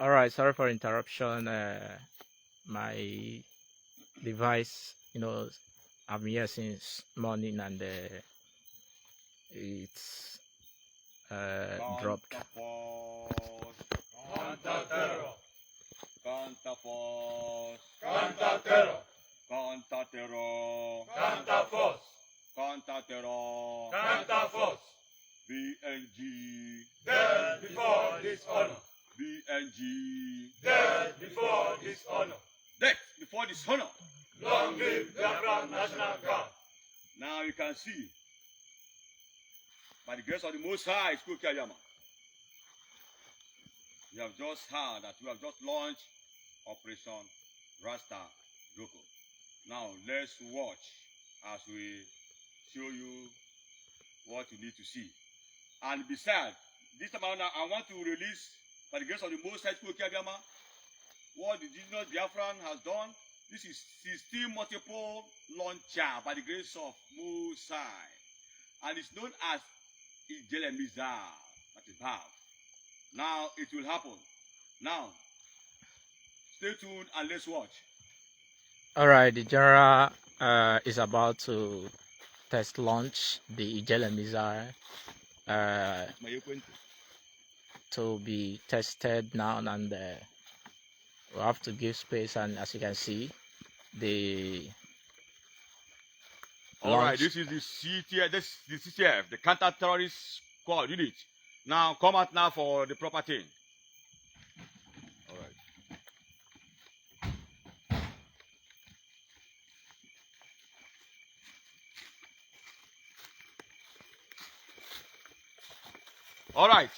All right, sorry for interruption. My device, I'm here since morning and it's dropped. BNG, dead before dishonor. BNG, Dead before dishonor. death before dishonor. Long live Biafra National Guard. Now you can see, by the grace of the Most High, School Kayama, we have just heard that we have just launched Operation Rasta Doko. Now let's watch as we show you what you need to see. And besides, this time around, I want to release, by the grace of the Most High, School Kayama, what the indigenous Biafran has done. This is 16 multiple launcher by the grace of Most High. And it's known as Ijelemiza, that is Bav. Now it will happen. Now, stay tuned and let's watch. All right, the general is about to test launch the Ijele missile to be tested now, and we have to give space. And as you can see, the all right, this is the CTF, this the CTF, the counter-terrorist squad unit. Now come out now for the proper thing. All right. All right.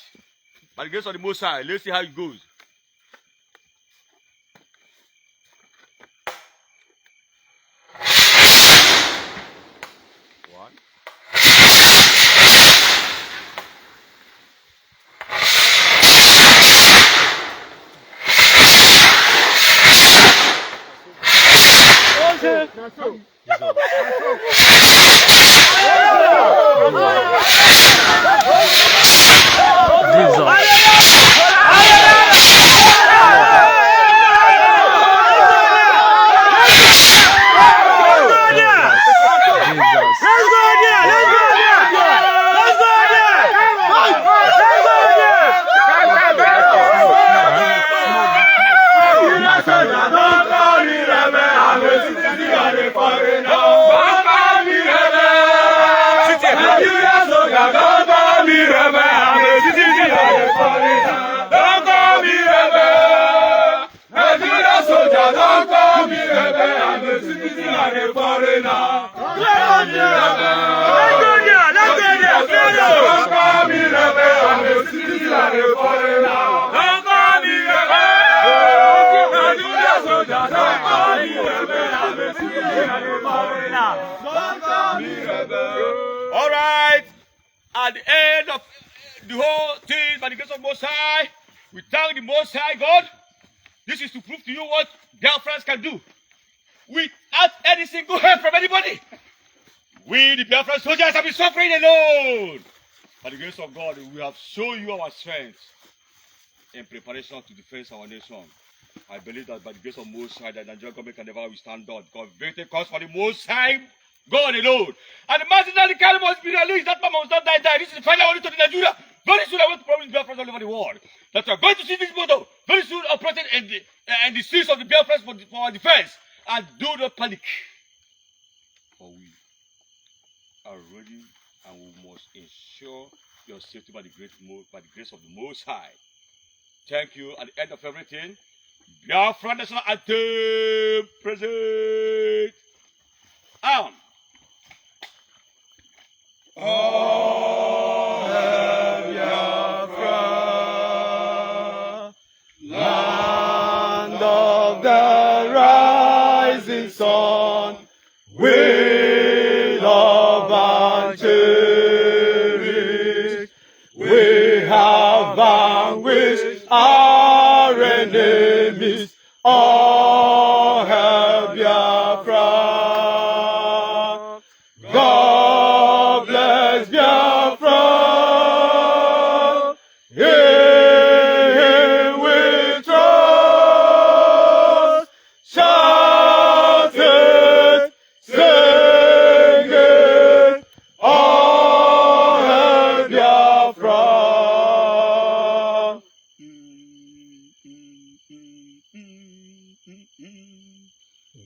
By the grace of the Most High, let's see how it goes. One. All right, at the end of the whole thing, by the grace of Most High, we thank the Most High God. This is to prove to you what Biafrans can do without any single help from anybody. We, the Biafran soldiers, have been suffering alone. By the grace of God, we have shown you our strength in preparation to defend our nation. I believe that by the grace of Most High, the Nigerian government can never withstand God. God victory comes for the Most High God alone. And the mercenary camp must be released. That man must not die. This is the final warning to the Nigeria. Very soon I want to promise Biafrans all over the world that we are going to see this motto very soon operating in the streets of the Biafrans for our defense. And do not panic. For we are ready, and we must ensure your safety by the grace of the Most High. Thank you. At the end of everything, Biafra National Anthem present. Oh, Biafra, land of the rising sun, we love and cherish. We have vanquished our enemies. Oh, hail Biafra. God bless Biafra. Here we trust.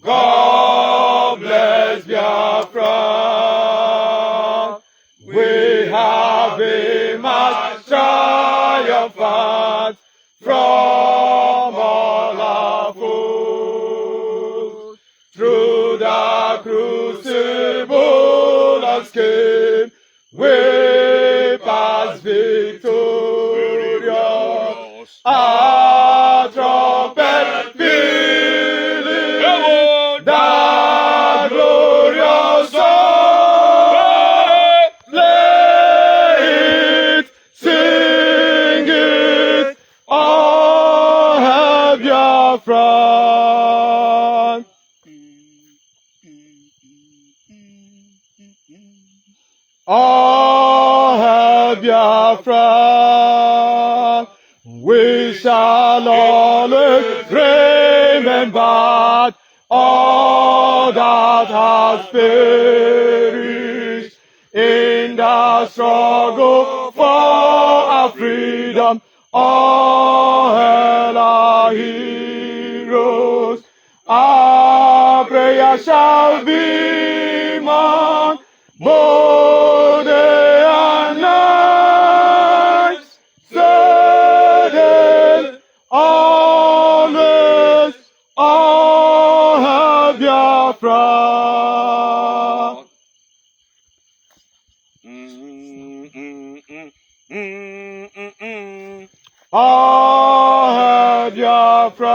God bless Biafra. We have a march triumphant from all our foes. Through the crucible of skin, we pass victorious. Our trumpet pealing, the glorious song. Play it, sing it, all hail Biafra. All hail Biafra. We shall always remember all that has perished in the struggle for our freedom. All hail our heroes. Our prayer shall be more day and night. Say always, all hail Biafra. All hail Biafra.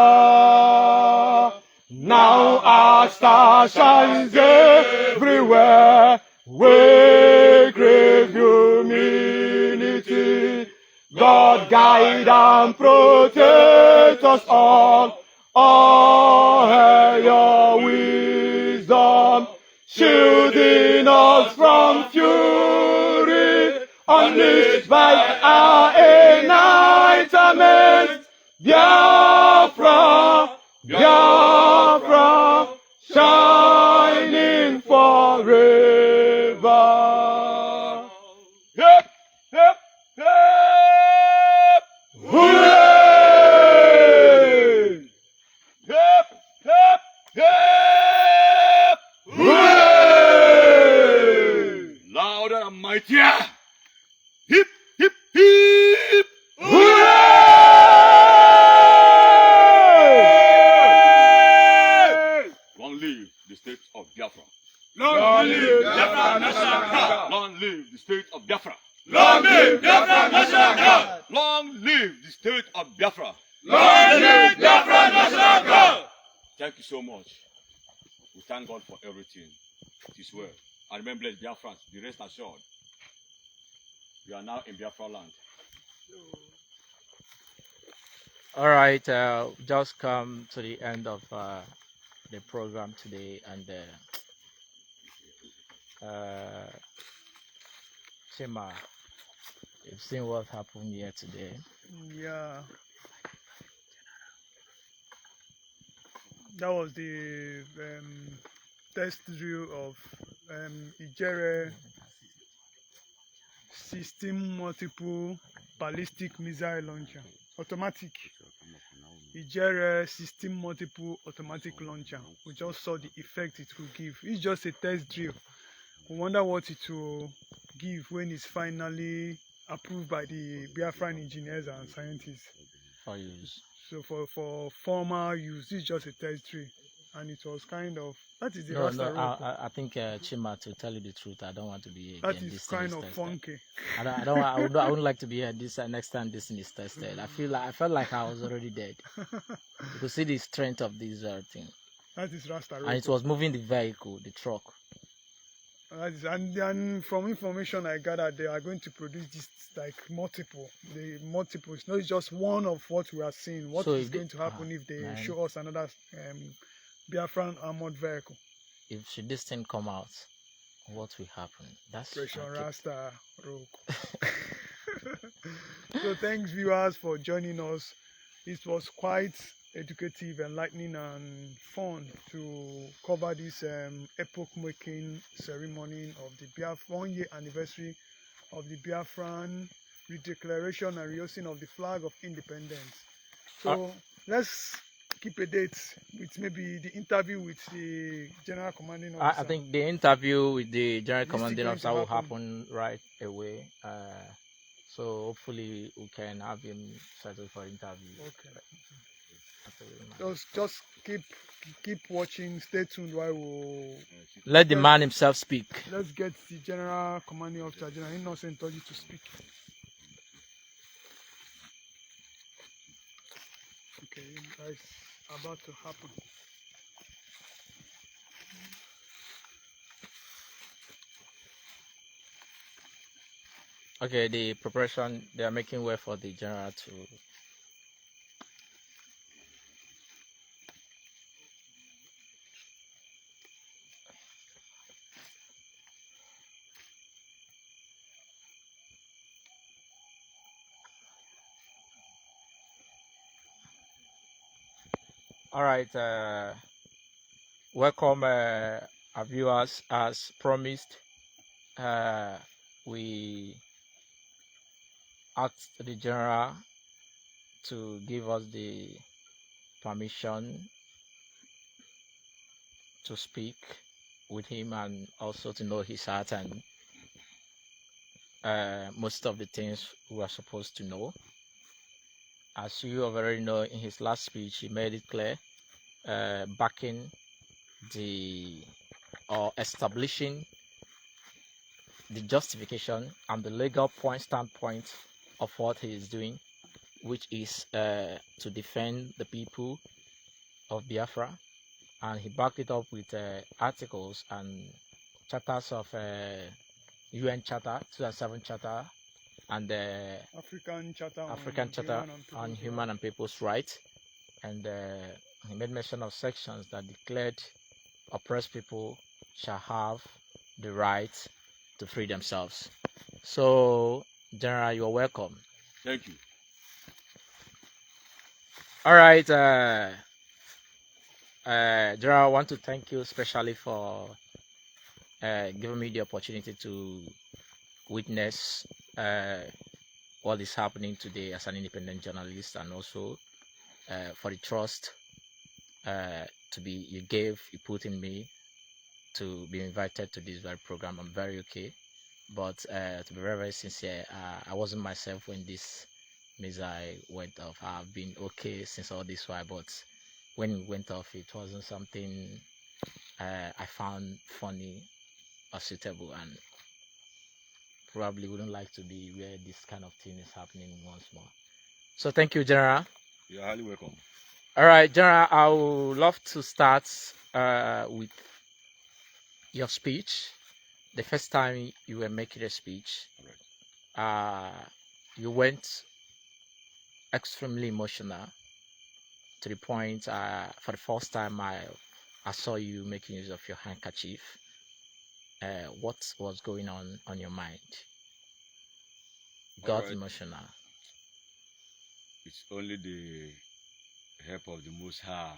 Now our star shines everywhere. We crave humility. God guide and protect us all. All hail your wisdom, shielding us from fury, unleashed by our enlightenment. Biafra, Biafra, shining forever. Hip, hip, hip. Hooray! Hip, hip, hip. Hooray! Louder and mightier. Hip, hip, hip. Hooray! Long live the state of Biafra. Long live Biafra National Guard! Long live the state of Biafra. Long live Biafra National Guard! Long live the state of Biafra. Long live Biafra National Guard! Thank you so much. We thank God for everything. It is well. And remember, Biafrans, be rest assured. We are now in Biafra land. All right, just come to the end of the program today, and Chima, you've seen what happened here today. Yeah, that was the test drill of Ijere system multiple ballistic missile launcher, automatic. Ijere system multiple automatic launcher. We just saw the effect it will give. It's just a test drill. We wonder what it will give when it's finally approved by the Biafran engineers and scientists. For use. So for formal use, this is just a test drill, and it was kind of, that is the No, Rasta road. I think Chima, to tell you the truth, I don't want to be here That again. is This thing kind is of tested. funky. I wouldn't like to be here this next time this thing is tested. I felt like I was already dead. You could see the strength of this thing, That is Rasta road. and it was moving the vehicle, the truck. That is, and from information I gathered, they are going to produce this like multiple. The multiple. It's not just one of what we are seeing. What So is if going to happen if they man. show us another Biafran armored vehicle? If should this thing come out, what will happen? That's Operation okay. Rasta road. So thanks viewers for joining us. It was quite educative, enlightening, and fun to cover this epoch-making ceremony of the 1-year anniversary of the Biafran redeclaration and rehosting of the flag of independence. So let's keep a date with maybe the interview with the general commanding I officer. think the interview with the general This is commanding going to officer will happen. happen right away. So hopefully we can have him settled for interview. Okay. After we manage. Just keep watching. Stay tuned while we Let the man himself speak. let's get the general commanding officer, General Innocent Toji, to speak. Okay, that's about to happen. Okay, the preparation, they are making way for the general to. All right, welcome our viewers. As promised, we asked the general to give us the permission to speak with him and also to know his heart and most of the things we are supposed to know. As you already know, in his last speech, he made it clear, backing or establishing the justification and the legal standpoint of what he is doing, which is to defend the people of Biafra, and he backed it up with articles and charters of UN Charter, 2007 Charter, and the African Charter on Human and People's Rights, and he made mention of sections that declared oppressed people shall have the right to free themselves. So, General, you're welcome. Thank you. All right, General, I want to thank you especially for giving me the opportunity to witness what is happening today as an independent journalist, and also for the trust you put in me to be invited to this very program. I'm very okay, but to be very, very sincere, I wasn't myself when this missile went off. I've been okay since all this while, but when it went off, it wasn't something I found funny or suitable, and probably wouldn't like to be where this kind of thing is happening once more. So thank you, General. You're highly welcome. All right, General, I would love to start with your speech. The first time you were making a speech, you went extremely emotional to the point for the first time I saw you making use of your handkerchief. What was going on your mind? You got emotional. It's only the help of the Most High.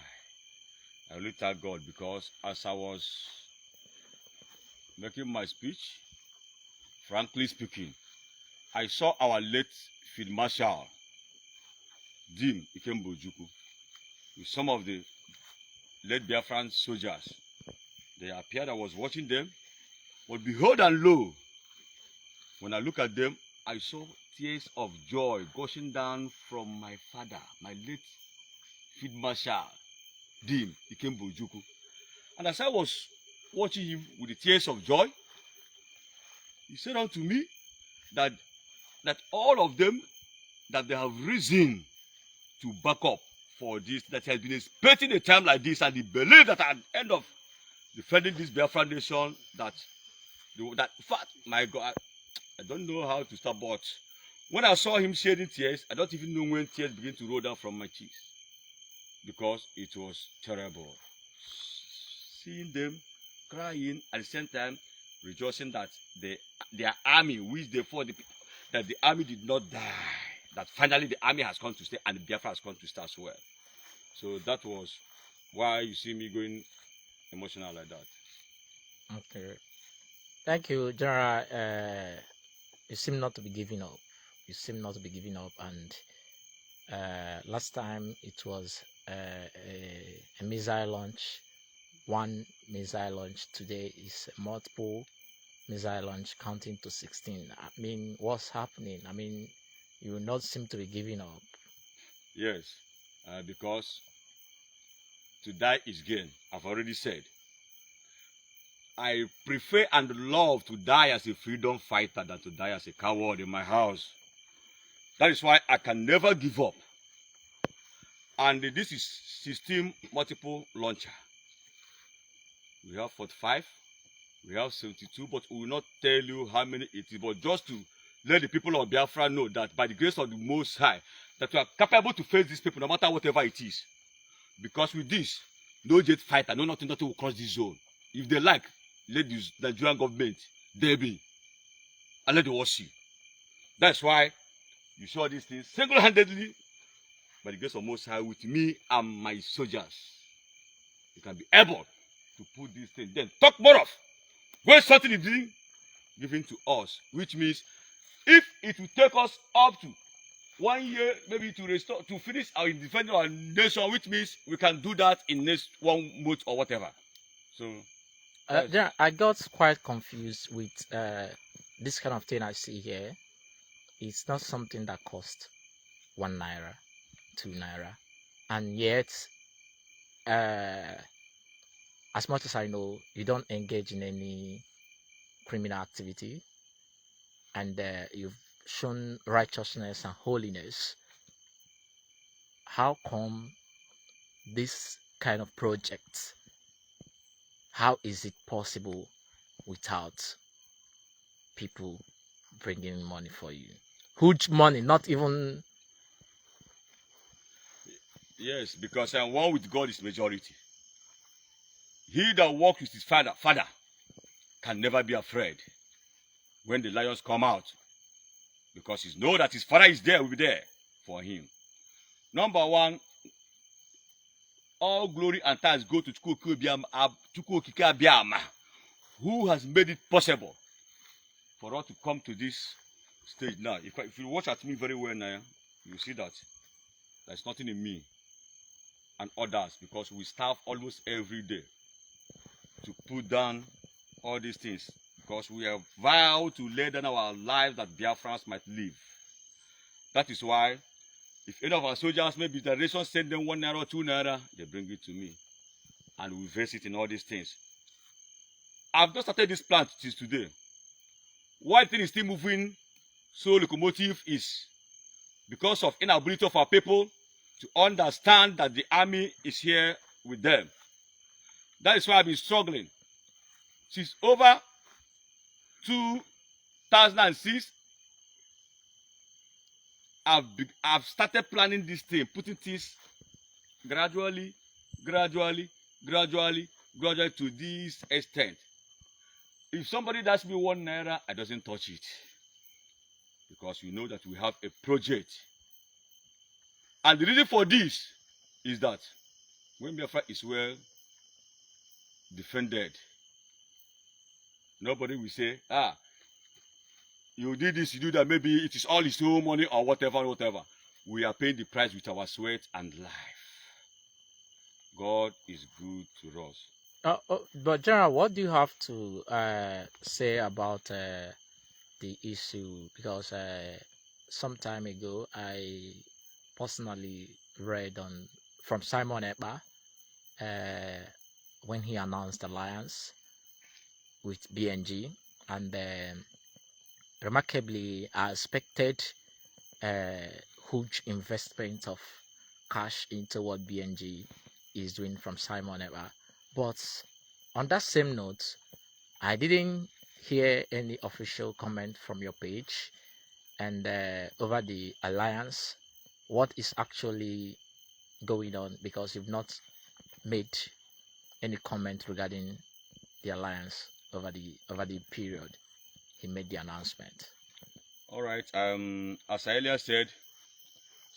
I really thank God, because as I was making my speech, frankly speaking, I saw our late Field Marshal, Dim Ikembojuku, with some of the late Biafran soldiers. They appeared, I was watching them, but behold and lo, when I look at them, I saw tears of joy gushing down from my father, my late Field Marshal, Dim Ikembojuku. And as I was watching him with the tears of joy, he said unto me that all of them, that they have reason to back up for this, that he has been expecting a time like this, and he believed that at the end of defending this Biafra nation, that in fact, my God, I don't know how to start, but when I saw him shedding tears, I don't even know when tears began to roll down from my cheeks, because it was terrible. Seeing them crying at the same time, rejoicing that their army, which they fought, that the army did not die, that finally the army has come to stay and the Biafra has come to stay as well. So that was why you see me going emotional like that. Okay. Thank you, General. You seem not to be giving up. You seem not to be giving up, and Last time it was a missile launch, one missile launch. Today is multiple missile launch, counting to 16. I mean, what's happening? I mean, you will not seem to be giving up. Yes, because to die is gain. I've already said. I prefer and love to die as a freedom fighter than to die as a coward in my house. That is why I can never give up. And this is system multiple launcher. We have 45, we have 72, but we will not tell you how many it is, but just to let the people of Biafra know that by the grace of the Most High, that we are capable to face these people no matter whatever it is. Because with this, no jet fighter, no nothing will cross this zone. If they like, let the Nigerian government, they be, and let the world see. That's why you saw these things single-handedly by the grace of Most High with me and my soldiers. You can be able to put these things. Then talk more of when something is being given to us, which means if it will take us up to 1 year, maybe to restore, to finish our defending our nation, which means we can do that in next 1 month or whatever. So. Yeah, I got quite confused with this kind of thing I see here. It's not something that costs 1 naira, 2 naira, and yet, as much as I know, you don't engage in any criminal activity, and you've shown righteousness and holiness. How come this kind of project? How is it possible without people bringing money for you? Huge money, not even. Yes, because one with God is majority. He that walks with his father can never be afraid when the lions come out, because he knows that his father is there, will be there for him. Number one, all glory and thanks go to Chukwuokike Abiyama, who has made it possible for us to come to this stage now. If you watch at me very well now, you see that there's nothing in me and others, because we starve almost every day to put down all these things, because we have vowed to lay down our lives that Biafrans might live. That is why if any of our soldiers, maybe the nation send them 1 naira or 2 naira, they bring it to me, and we invest it in all these things. I've just started this plant since today. One thing is still moving so locomotive is because of inability of our people to understand that the army is here with them. That is why I've been struggling since over 2006. I've started planning this thing, putting things gradually to this extent. If somebody does me 1 naira, I doesn't touch it, because we know that we have a project. And the reason for this is that when Biafra is well defended, nobody will say, you did this, you do that, maybe it is all his own money or whatever. We are paying the price with our sweat and life. God is good to us. But General, what do you have to say about the issue? Because some time ago, I personally read from Simon Ekpa when he announced alliance with BNG, and remarkably, I expected huge investment of cash into what BNG is doing from Simon Ekpa. But on that same note, I didn't hear any official comment from your page and over the alliance. What is actually going on? Because you've not made any comment regarding the alliance over the period he made the announcement. All right. As I earlier said,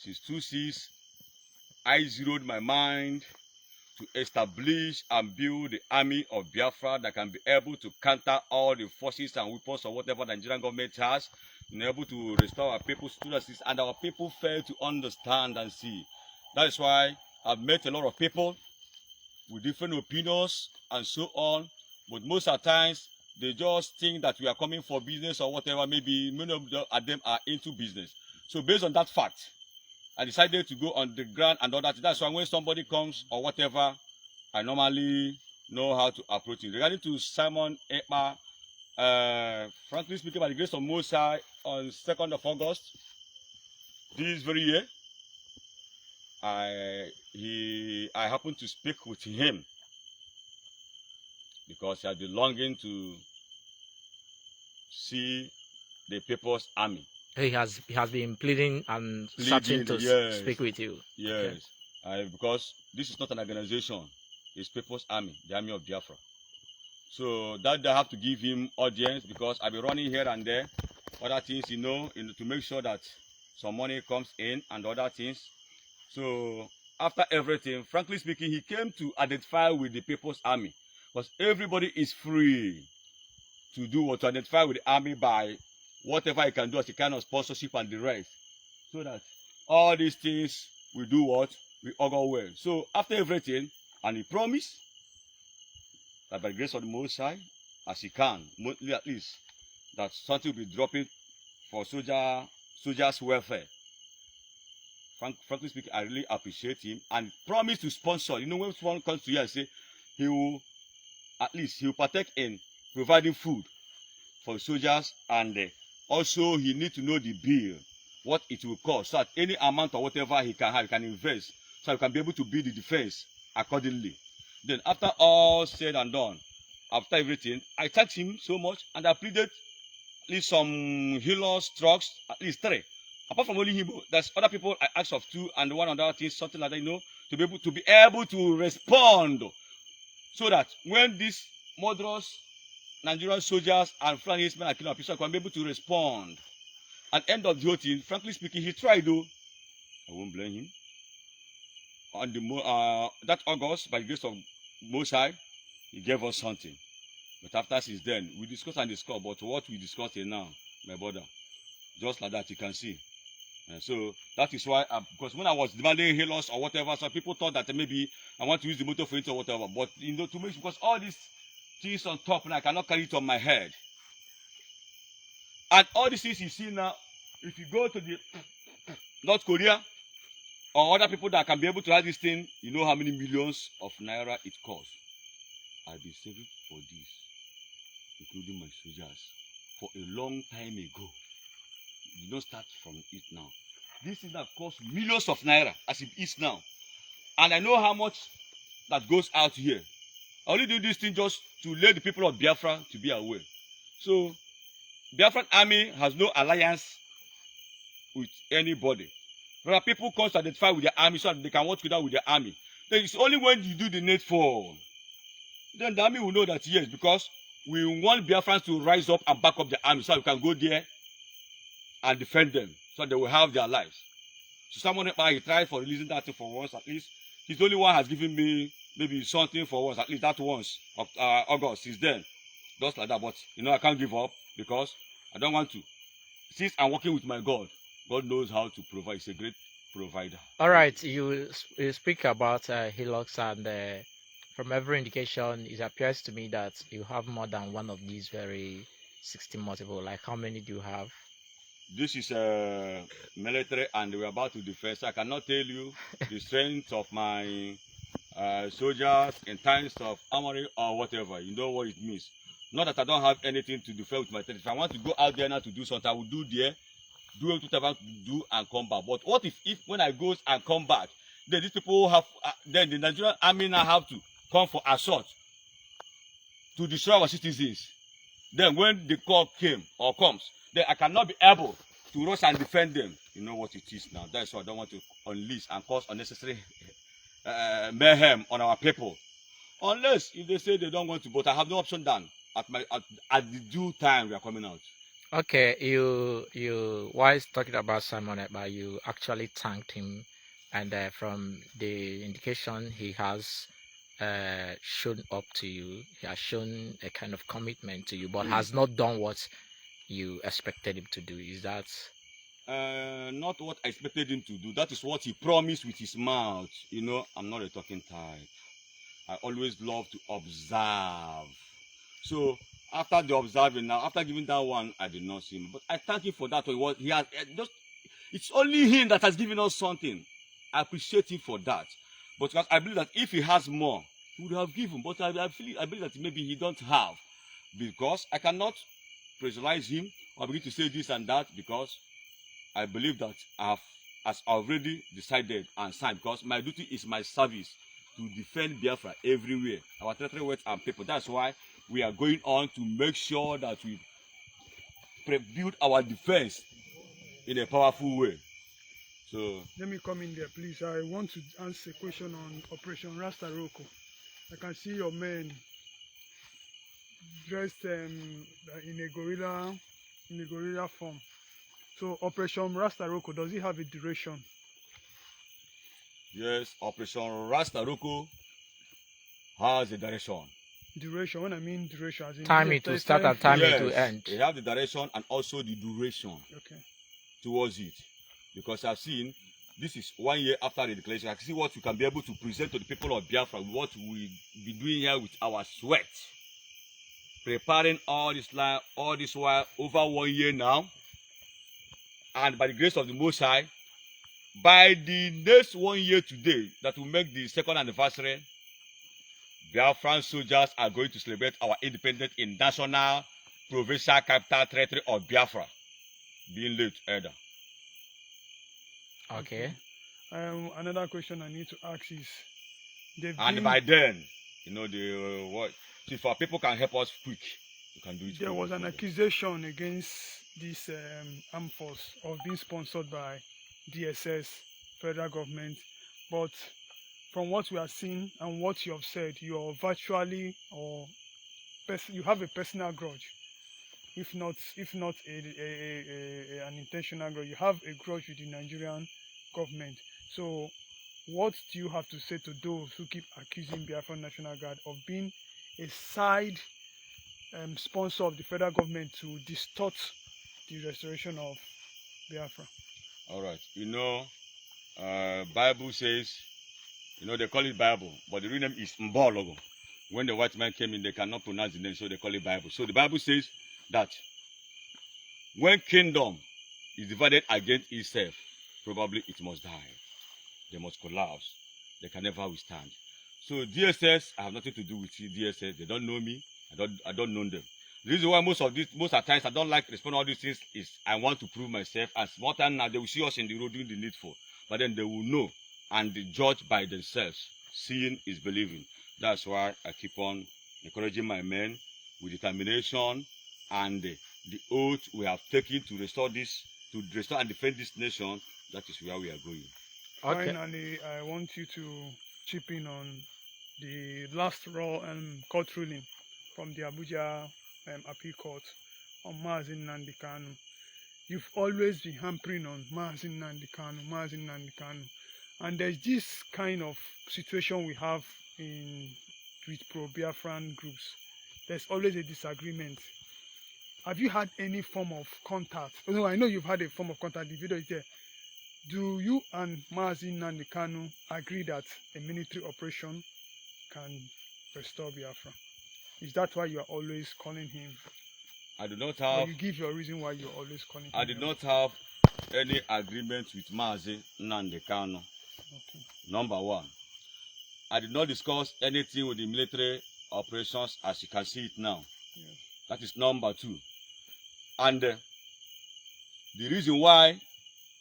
since 2006, I zeroed my mind to establish and build the army of Biafra that can be able to counter all the forces and weapons or whatever the Nigerian government has, able to restore our people's students, and our people fail to understand and see. That is why I've met a lot of people with different opinions and so on, but most of the times they just think that we are coming for business or whatever. Maybe many of them are into business. So based on that fact, I decided to go on the ground and all that. That's why when somebody comes or whatever, I normally know how to approach it. Regarding to Simon Ekpa, frankly speaking, by the grace of Most High, on 2nd of August, this very year, I happened to speak with him because he had been longing to see the People's Army. He has been pleading and Pleading, starting to yes. speak with you. Yes, because this is not an organization. It's People's Army, the Army of Biafra. So that I have to give him audience because I've been running here and there, other things, to make sure that some money comes in and other things. So after everything, frankly speaking, he came to identify with the People's Army because everybody is free to to identify with the army by whatever he can do as a kind of sponsorship and the rest, so that all these things we do what we all go well. So after everything, and he promised that by the grace of the Most High, as he can, monthly at least, that something will be dropping for soldiers' welfare. Frankly speaking, I really appreciate him and promise to sponsor. When someone comes to you and say he will partake in providing food for soldiers, and also he need to know the bill, what it will cost, so that any amount or whatever he can have, he can invest, so he can be able to build the defense accordingly. Then after all said and done, after everything, I thanked him so much, and I pleaded at least some healers, trucks, at least 3. Apart from only him, there's other people I asked of 2 and one other thing, something like that, to be able to respond, so that when these murderous Nigerian soldiers and flying men are killing our people, can be able to respond. At the end of the whole thing, frankly speaking, he tried though. I won't blame him. On that August, by the grace of Most High, he gave us something. But after since then, we discussed and discussed, but what we discussed here now, my brother, just like that, you can see. And so that is why, because when I was demanding halos or whatever, some people thought that maybe I want to use the motor for it or whatever. But to make, because all these things on top, and I cannot carry it on my head. And all these things you see now, if you go to the North Korea or other people that can be able to have this thing, you know how many millions of naira it costs. I've been saving for this, including my soldiers, for a long time ago. You don't start from it now. This thing that costs millions of naira as it is now. And I know how much that goes out here. I only do this thing just to let the people of Biafra to be aware. So, Biafran army has no alliance with anybody. There people come to identify with their army so that they can work together with their army. Then it's only when you do the needful, then the army will know that yes, because we want Biafrans to rise up and back up the army so we can go there and defend them so they will have their lives. So someone he tried for releasing that thing for once at least. He's the only one has given me maybe something for once, at least that once of August. Since then, just like that. But I can't give up because I don't want to. Since I'm working with my God, God knows how to provide. He's a great provider. All right, you speak about Hilux, and from every indication, it appears to me that you have more than one of these very 60 multiple. Like, how many do you have? This is military, and we're about to defend. So I cannot tell you the strength of my soldiers in times of armory or whatever. You know what it means. Not that I don't have anything to defend with my territory. If I want to go out there now to do something, I will do there, do whatever I want to do and come back. But what if when I go and come back, then these people have, then the Nigerian army now have to come for assault to destroy our citizens? Then when the call came or comes, then I cannot be able to rush and defend them. You know what it is now. That's why I don't want to unleash and cause unnecessary mayhem on our people. Unless if they say they don't want to, but I have no option than at the due time we are coming out. Okay, you while talking about Simon Ekpa, you actually thanked him, and from the indication he has shown up to you, he has shown a kind of commitment to you, but has not done what you expected him to do? Is that Not what I expected him to do. That is what he promised with his mouth. You know, I'm not a talking type. I always love to observe. So after the observing now, after giving that one, I did not see him. But I thank him for that. He has just. It's only him that has given us something. I appreciate him for that. But I believe that if he has more, he would have given. But I believe that maybe he don't have, because I cannot pressurize him or begin to say this and that, because I believe that as already decided and signed, because my duty is my service to defend Biafra everywhere, our territory, words and people. That's why we are going on to make sure that we build our defense in a powerful way. So let me come in there, please. I want to answer a question on Operation Rastaroko. I can see your men dressed in a gorilla form. So Operation Rastaroko, does it have a duration? yes, Operation Rastaroko has a direction. Duration, when I mean duration, as in time it will start and time it will end? They have the direction and also the duration towards it. Because I've seen, this is 1 year after the declaration. I can see what we can be able to present to the people of Biafra, what we be doing here with our sweat. Preparing all this while over 1 year now. And by the grace of the Most High, by the next 1 year today, that will make the second anniversary, Biafran soldiers are going to celebrate our independence in national, provincial capital territory of Biafra, being late either. Okay. Another question I need to ask is, by then, you know, what? If our people can help us quick, we can do it. There was an accusation against this armed force of being sponsored by DSS, federal government, but from what we are seeing and what you have said, you are virtually you have a personal grudge, if not an intentional grudge. You have a grudge with the Nigerian government. So what do you have to say to those who keep accusing Biafra National Guard of being a side sponsor of the federal government to distort the restoration of Biafra? All right. You know, Bible says, you know, they call it Bible, but the real name is Mbologo. When the white man came in, they cannot pronounce the name, so they call it Bible. So the Bible says that when kingdom is divided against itself, probably it must die. They must collapse. They can never withstand. So DSS, I have nothing to do with DSS. They don't know me. I don't know them. The reason why most of times I don't like responding all these things is I want to prove myself. And more time now, they will see us in the road doing the needful. But then they will know and they judge by themselves. Seeing is believing. That's why I keep on encouraging my men with determination and the oath we have taken to restore and defend this nation. That is where we are going. Okay. Finally, I want you to chip in on the last court ruling from the Abuja appeal court on Mazi Nnamdi Kanu. You've always been hampering on Mazi Nnamdi Kanu, and there's this kind of situation we have with pro-Biafran groups. There's always a disagreement. Have you had any form of contact? No, I know you've had a form of contact. The video is there. Do you and Mazi Nnamdi Kanu agree that a military operation can restore Biafra? Is that why you are always calling him? I do not have. Or you give your reason why you're always calling him. I did not have any agreement with Mazi Nnamdi Kanu. Okay. Number one, I did not discuss anything with the military operations as you can see it now. Yes. That is number two. And the reason why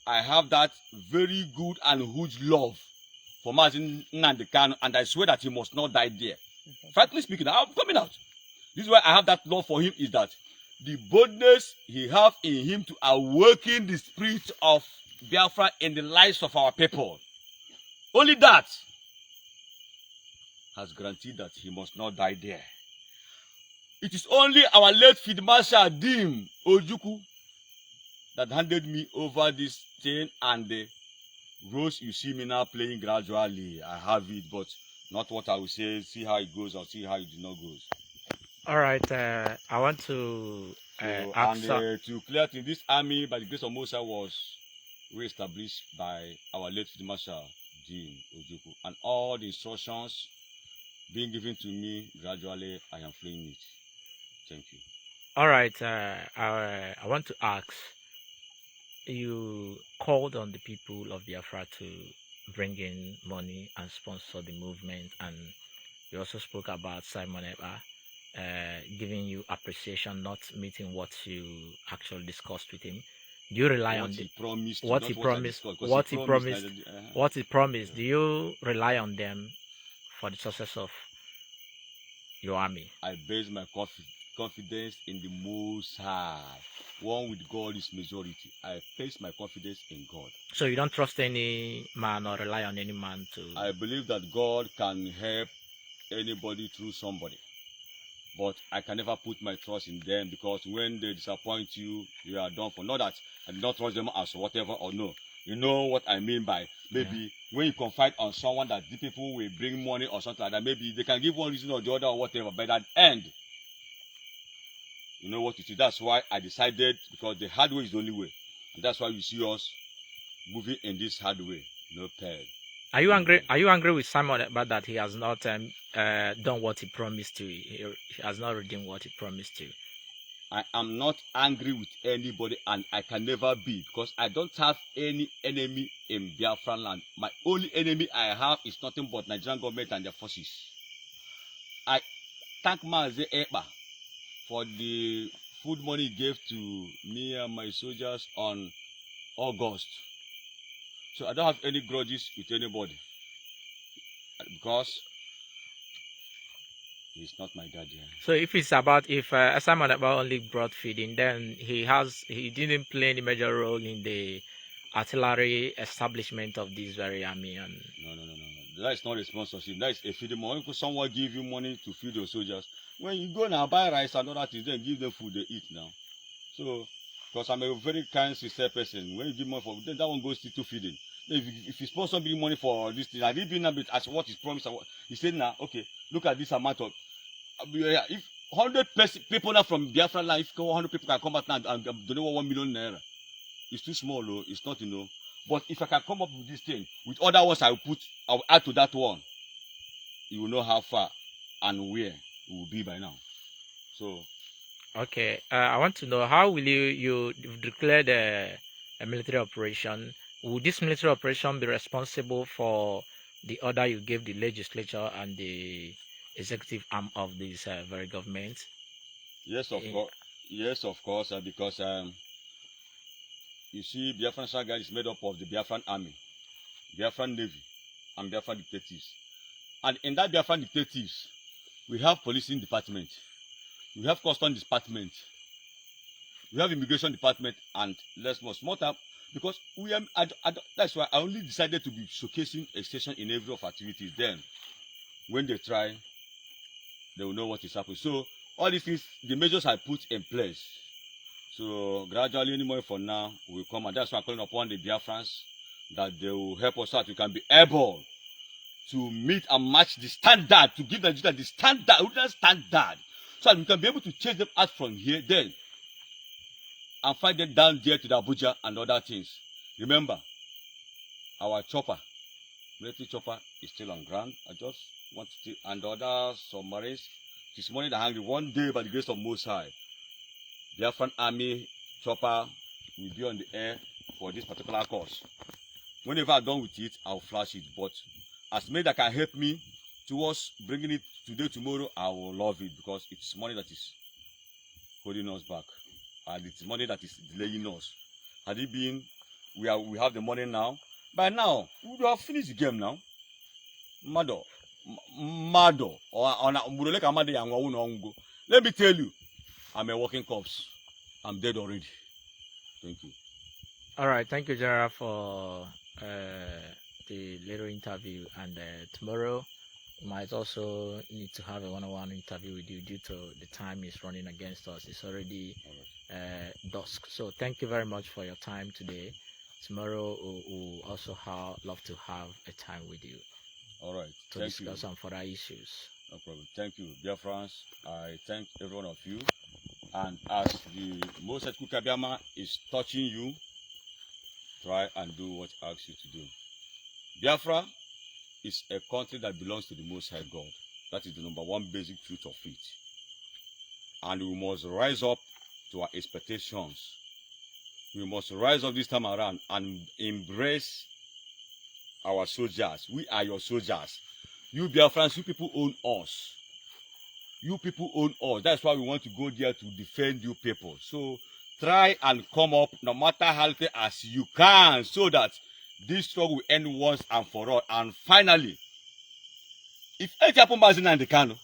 I have that very good and huge love for Mazi Nnamdi Kanu, and I swear that he must not die there. Okay. Frankly speaking, I'm coming out. This is why I have that love for him, is that the boldness he have in him to awaken the spirit of Biafra in the lives of our people. Only that has guaranteed that he must not die there. It is only our late Field Marshal Dim Ojukwu that handed me over this thing, and the rose you see me now playing gradually. I have it, but not what I will say. See how it goes or see how it do not goes. All right. I want to So, ask, to clear things, this army, by the grace of Moses, was re-established by our late Field Marshal Dean Ojuku, and all the instructions being given to me gradually, I am following it. Thank you. all right. I want to ask. You called on the people of Biafra to bring in money and sponsor the movement, and you also spoke about Simon Eba giving you appreciation, not meeting what you actually discussed with him. Do you rely on what he promised? What he promised? Do you rely on them for the success of your army? I base my confidence in the Most High. One with God is majority. I place my confidence in God. So you don't trust any man or rely on any man to... I believe that God can help anybody through somebody. But I can never put my trust in them, because when they disappoint you, you are done for. Not that I do not trust them as whatever or no. You know what I mean by maybe when you confide on someone that the people will bring money or something like that, maybe they can give one reason or the other or whatever, but at the end, you know what it is. That's why I decided, because the hard way is the only way. And that's why you see us moving in this hard way. No pain. Are you angry? Are you angry with Simon about that he has not done what he promised to? He has not redeemed what he promised to. I am not angry with anybody, and I can never be, because I don't have any enemy in Biafra land. My only enemy I have is nothing but Nigerian government and their forces. I thank Mazi Eba for the food money he gave to me and my soldiers on August. So I don't have any grudges with anybody, because he's not my guardian. So if it's about, if Simon Eba only brought feeding, then he didn't play any major role in the artillery establishment of this very army. And no. That is not a sponsorship. That is a feeding money. If someone give you money to feed your soldiers, when you go now buy rice and other things, then give them food they eat now. So, because I'm a very kind, sincere person, when you give money for, then that one goes to feeding. Then if you sponsor big money for this thing, I didn't been a bit as what is promised. He said now, okay, look at this amount of. If 100 people now from Biafra land, if 100 people can come out now and donate 1 million naira, it's too small, though. It's not, But if I can come up with this thing, with other ones I will add to that one, you will know how far and where it will be by now. So, okay, I want to know, how will you declare a military operation? Will this military operation be responsible for the order you gave the legislature and the executive arm of this very government? Yes, of course. Yes, of course, because you see, Biafran National Guard is made up of the Biafran Army, Biafran Navy, and Biafran Detectives. And in that Biafran Detectives, we have policing department, we have custom department, we have immigration department, and less more small time, because we are. That's why I only decided to be showcasing a station in every of activities. Then, when they try, they will know what is happening. So all these things, the measures I put in place. So gradually, any money for now will come, and that's why I'm calling upon the Biafrans that they will help us out. We can be able to meet and match the standard, to give Nigeria the standard, so that we can be able to change them out from here, then, and find them down there to the Abuja and other things. Remember, our chopper, military chopper, is still on ground. I just want to, and the other submarines, this morning they're hungry. One day, by the grace of Most High, the Biafran Army chopper will be on the air for this particular course. Whenever I'm done with it, I'll flash it. But as many that can help me towards bringing it today, tomorrow, I will love it, because it's money that is holding us back, and it's money that is delaying us. Had it been, we have the money now. By now, we would have finished the game now. Mado, let me tell you, I'm a walking corpse. I'm dead already. Thank you. All right, thank you, General, for the little interview. And tomorrow, we might also need to have a one-on-one interview with you due to the time is running against us. It's already dusk. So thank you very much for your time today. Tomorrow, we'll also love to have a time with you. All right. To discuss some further issues. No problem. Thank you, dear friends. I thank every one of you. And as the Most Kukabiyama is touching you, try and do what he asks you to do. Biafra is a country that belongs to the Most High God. That is the number one basic truth of it. And we must rise up to our expectations. We must rise up this time around and embrace our soldiers. We are your soldiers. You Biafrans, you people own us. You people own us. That's why we want to go there to defend you people. So try and come up no matter how little as you can so that this struggle will end once and for all. And finally, if anything happens in the Kano,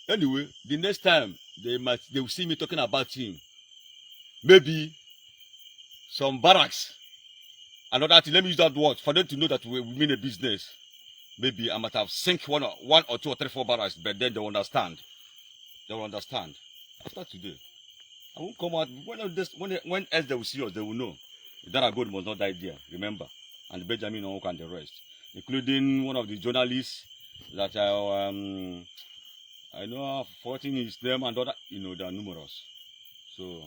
anyway, the next time they will see me talking about him. Maybe some barracks. Another thing, let me use that word for them to know that we mean a business. Maybe I might have sink one or two or three, four barracks, but then they will understand. They will understand. After today, I won't come out. When else they will see us, they will know that our God must not die there. Remember, and Benjamin Onwuka and the rest, including one of the journalists that I know I've forgotten his name and other. They are numerous. So.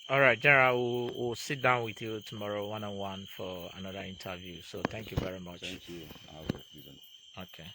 All right, General, we'll sit down with you tomorrow one-on-one for another interview. So thank you very much. Thank you. I will. Okay.